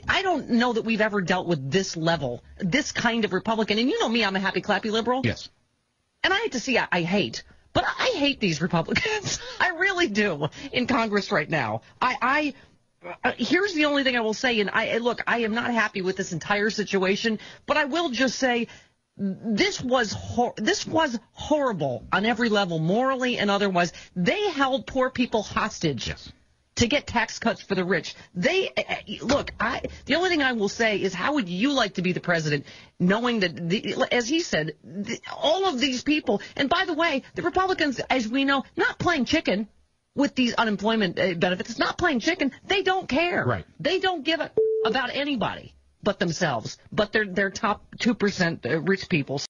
I don't know that we've ever dealt with this level, this kind of Republican. And you know me, I'm a happy, clappy liberal. Yes. And I hate to see, I hate. But I hate these Republicans. I really do in Congress right now. Here's the only thing I will say. And look, I am not happy with this entire situation. But I will just say this was horrible on every level, morally and otherwise. They held poor people hostage. Yes. To get tax cuts for the rich. The only thing I will say is, how would you like to be the president, knowing that, as he said, all of these people, and by the way, the Republicans, as we know, not playing chicken with these unemployment benefits. It's not playing chicken. They don't care. Right. They don't give a about anybody but themselves, but their top 2% rich people.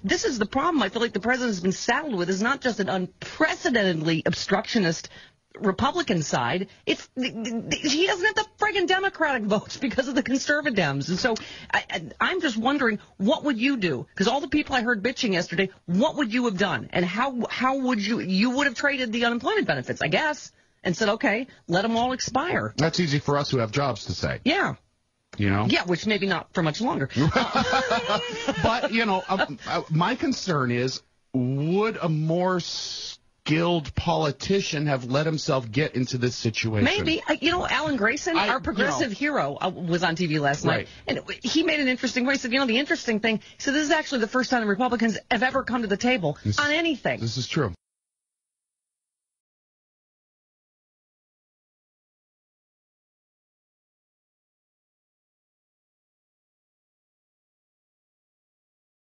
This is the problem I feel like the president's been saddled with, is not just an unprecedentedly obstructionist Republican side. He doesn't have the friggin' Democratic votes because of the conservatives. And so I'm just wondering, what would you do? Because all the people I heard bitching yesterday, what would you have done? And how would you would have traded the unemployment benefits, I guess, and said, okay, let them all expire. That's easy for us who have jobs to say. Yeah. You know? Yeah, which maybe not for much longer. But, my concern is, would a more skilled politician have let himself get into this situation? Maybe. Alan Grayson, our progressive hero, was on TV last night. And he made an interesting point. He said, the interesting thing, this is actually the first time the Republicans have ever come to the table on anything. This is true.